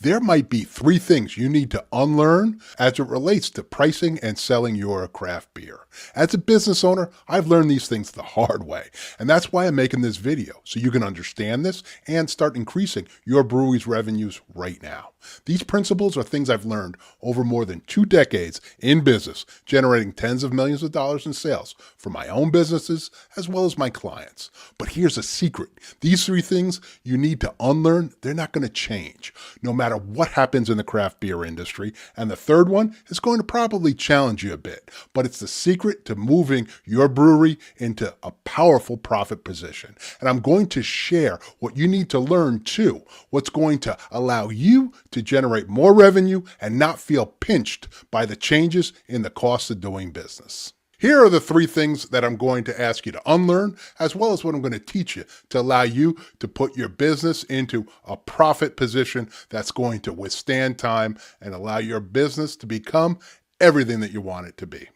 There might be three things you need to unlearn as it relates to pricing and selling your craft beer. As a business owner, I've learned these things the hard way, and that's why I'm making this video, so you can understand this and start increasing your brewery's revenues right now. These principles are things I've learned over more than 2 decades in business, generating tens of millions of dollars in sales for my own businesses as well as my clients. But here's a secret. These three things you need to unlearn, they're not going to change, no matter what happens in the craft beer industry. And the third one is going to probably challenge you a bit, but it's the secret to moving your brewery into a powerful profit position. And I'm going to share what you need to learn too, what's going to allow you to generate more revenue and not feel pinched by the changes in the cost of doing business. Here are the three things that I'm going to ask you to unlearn, as well as what I'm going to teach you to allow you to put your business into a profit position that's going to withstand time and allow your business to become everything that you want it to be.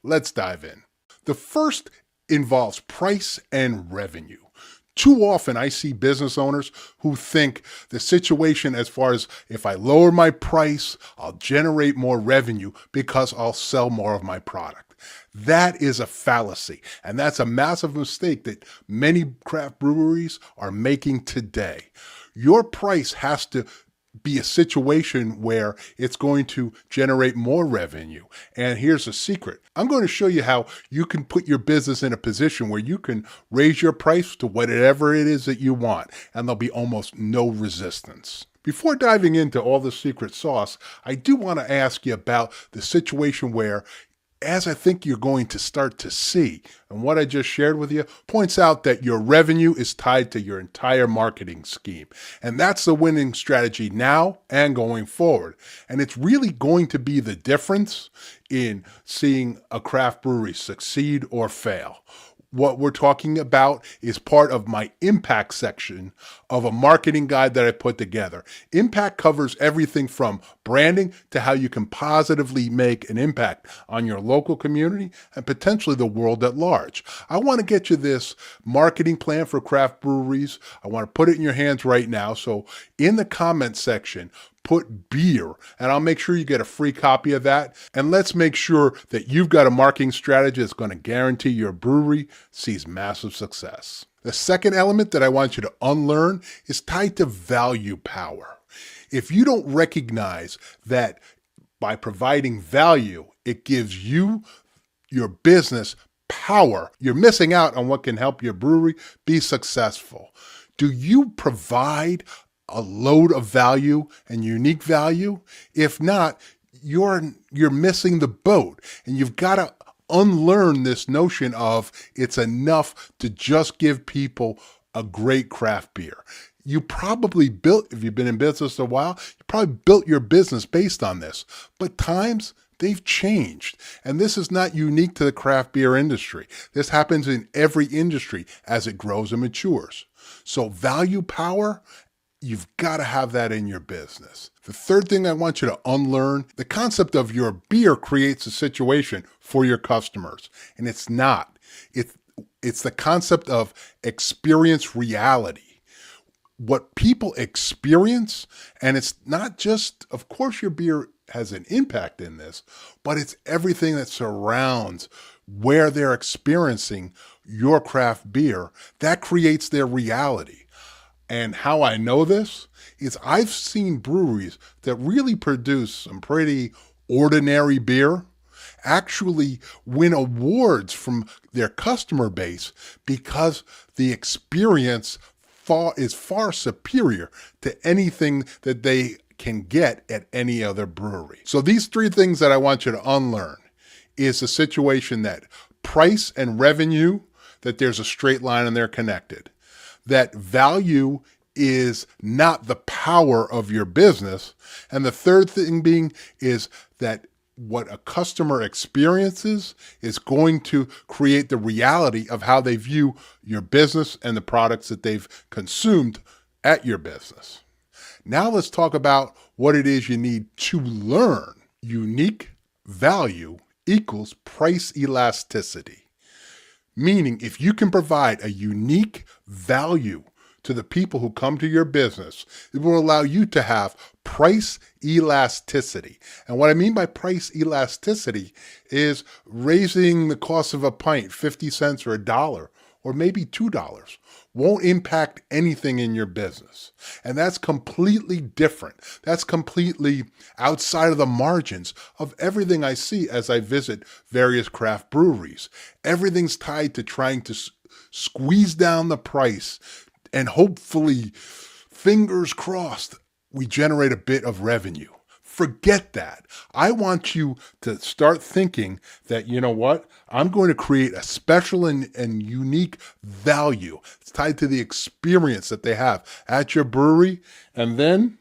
Let's dive in. The first involves price and revenue. Too often I see business owners who think the situation as far as if I lower my price, I'll generate more revenue because I'll sell more of my product. That is a fallacy, and that's a massive mistake that many craft breweries are making today. Your price has to be a situation where it's going to generate more revenue. And here's a secret. I'm going to show you how you can put your business in a position where you can raise your price to whatever it is that you want, and there'll be almost no resistance. Before diving into all the secret sauce, I do want to ask you about the situation where, as I think you're going to start to see, and what I just shared with you points out that your revenue is tied to your entire marketing scheme. And that's the winning strategy now and going forward. And it's really going to be the difference in seeing a craft brewery succeed or fail. What we're talking about is part of my impact section of a marketing guide that I put together. Impact covers everything from branding to how you can positively make an impact on your local community and potentially the world at large. I want to get you this marketing plan for craft breweries. I want to put it in your hands right now. So in the comments section, put beer, and I'll make sure you get a free copy of that. And let's make sure that you've got a marketing strategy that's going to guarantee your brewery sees massive success. The second element that I want you to unlearn is tied to value power. If you don't recognize that by providing value, it gives you, your business, power, you're missing out on what can help your brewery be successful. Do you provide a load of value and unique value? If not, you're missing the boat, and you've got to unlearn this notion of it's enough to just give people a great craft beer. You probably built, if you've been in business a while, you probably built your business based on this, but times they've changed. And this is not unique to the craft beer industry. This happens in every industry as it grows and matures. So value power, you've got to have that in your business. The third thing I want you to unlearn, the concept of your beer creates a situation for your customers. And it's not. It's the concept of experience reality. What people experience, and it's not just, of course your beer has an impact in this, but it's everything that surrounds where they're experiencing your craft beer. That creates their reality. And how I know this is I've seen breweries that really produce some pretty ordinary beer actually win awards from their customer base because the experience is far superior to anything that they can get at any other brewery. So these three things that I want you to unlearn is the situation that price and revenue, that there's a straight line and they're connected. That value is not the power of your business. And the third thing being is that what a customer experiences is going to create the reality of how they view your business and the products that they've consumed at your business. Now let's talk about what it is you need to learn. Unique value equals price elasticity. Meaning if you can provide a unique value to to the people who come to your business. It will allow you to have price elasticity. And what I mean by price elasticity is raising the cost of a pint 50 cents or $1 or maybe $2 won't impact anything in your business. And that's completely different. That's completely outside of the margins of everything I see as I visit various craft breweries. Everything's tied to trying to squeeze down the price and hopefully, fingers crossed, we generate a bit of revenue. Forget that. I want you to start thinking that, you know what? I'm going to create a special and unique value. It's tied to the experience that they have at your brewery. And then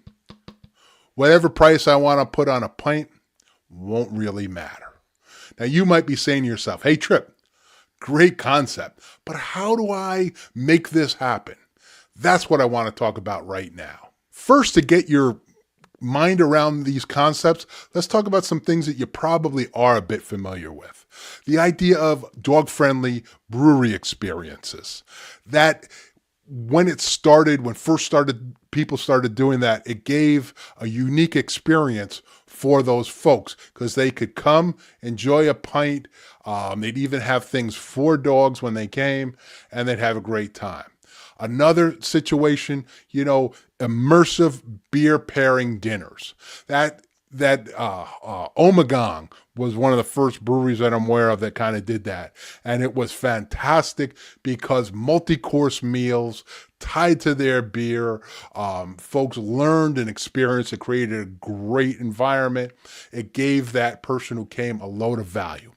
whatever price I want to put on a pint won't really matter. Now, you might be saying to yourself, hey, Trip, great concept, but how do I make this happen? That's what I want to talk about right now. First, to get your mind around these concepts, let's talk about some things that you probably are a bit familiar with. The idea of dog-friendly brewery experiences. That when people started doing that, it gave a unique experience for those folks because they could come, enjoy a pint. They'd even have things for dogs when they came, and they'd have a great time. Another situation, immersive beer pairing dinners. That Omegang was one of the first breweries that I'm aware of that kind of did that. And it was fantastic because multi-course meals tied to their beer. Folks learned and experienced. It created a great environment. It gave that person who came a load of value.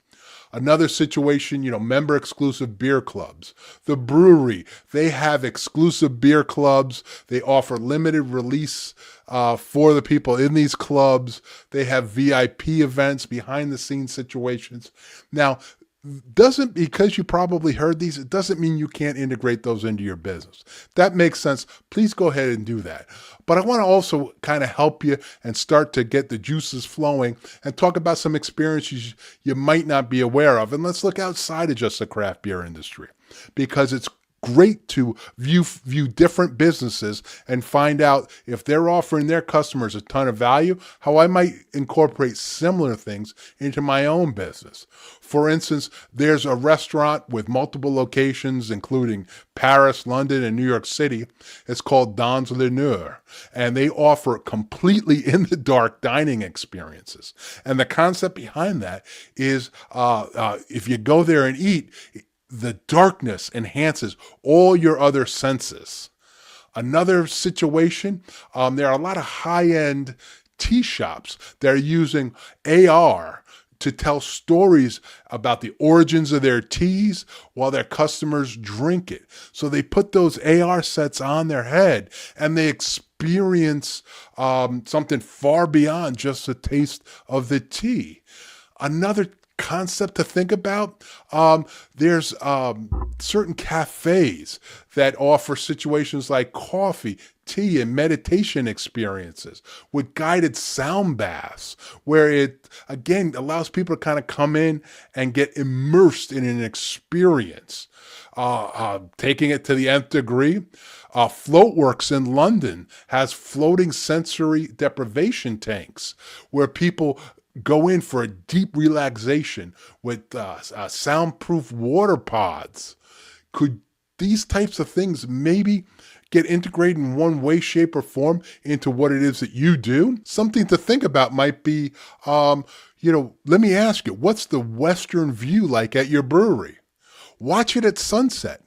Another situation, member exclusive beer clubs. The brewery, they have exclusive beer clubs. They offer limited release for the people in these clubs. They have VIP events, behind the scenes situations. Now, because you probably heard these, it doesn't mean you can't integrate those into your business. If that makes sense, please go ahead and do that. But I want to also kind of help you and start to get the juices flowing and talk about some experiences you might not be aware of. And let's look outside of just the craft beer industry, because it's great to view different businesses and find out if they're offering their customers a ton of value, how I might incorporate similar things into my own business. For instance, there's a restaurant with multiple locations, including Paris, London, and New York City. It's called Dans le Noir, and they offer completely in-the-dark dining experiences. And the concept behind that is if you go there and eat, the darkness enhances all your other senses. Another situation, there are a lot of high-end tea shops that are using AR to tell stories about the origins of their teas while their customers drink it. So they put those AR sets on their head and they experience something far beyond just the taste of the tea. Another concept to think about, there's certain cafes that offer situations like coffee, tea, and meditation experiences with guided sound baths, where it, again, allows people to kind of come in and get immersed in an experience. Taking it to the nth degree, Floatworks in London has floating sensory deprivation tanks where people go in for a deep relaxation with soundproof water pods. Could these types of things maybe get integrated in one way, shape, or form into what it is that you do? Something to think about might be, let me ask you, what's the western view like at your brewery? Watch it at sunset.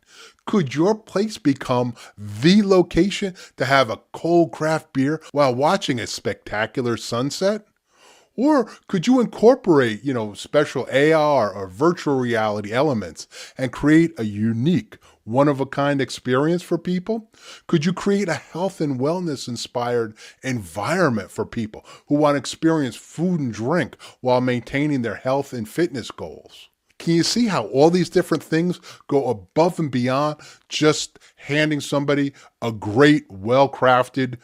Could your place become the location to have a cold craft beer while watching a spectacular sunset? Or could you incorporate, special AR or virtual reality elements and create a unique, one-of-a-kind experience for people? Could you create a health and wellness-inspired environment for people who want to experience food and drink while maintaining their health and fitness goals? Can you see how all these different things go above and beyond just handing somebody a great, well-crafted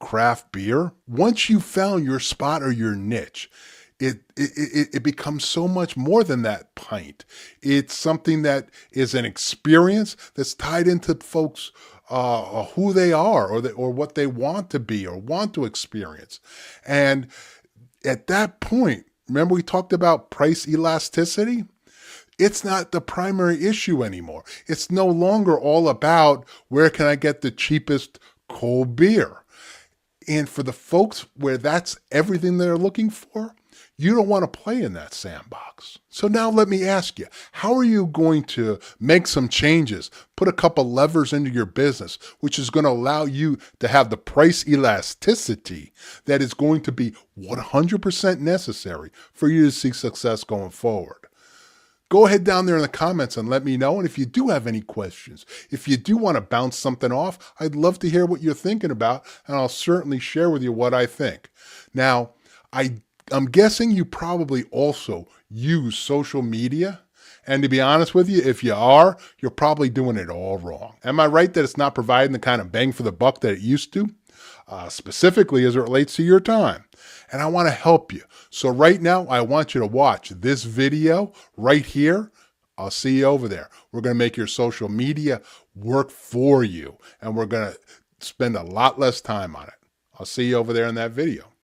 craft beer? Once you've found your spot or your niche, it becomes so much more than that pint. It's something that is an experience that's tied into folks' who they are or what they want to be or want to experience. And at that point, remember we talked about price elasticity? It's not the primary issue anymore. It's no longer all about where can I get the cheapest cold beer. And for the folks where that's everything they're looking for, you don't want to play in that sandbox. So now let me ask you, how are you going to make some changes, put a couple levers into your business, which is going to allow you to have the price elasticity that is going to be 100% necessary for you to see success going forward? Go ahead down there in the comments and let me know. And if you do have any questions, if you do want to bounce something off, I'd love to hear what you're thinking about, and I'll certainly share with you what I think. Now, I'm guessing you probably also use social media. And to be honest with you, if you are, you're probably doing it all wrong. Am I right that it's not providing the kind of bang for the buck that it used to? Specifically as it relates to your time. And I want to help you. So right now, I want you to watch this video right here. I'll see you over there. We're going to make your social media work for you, and we're going to spend a lot less time on it. I'll see you over there in that video.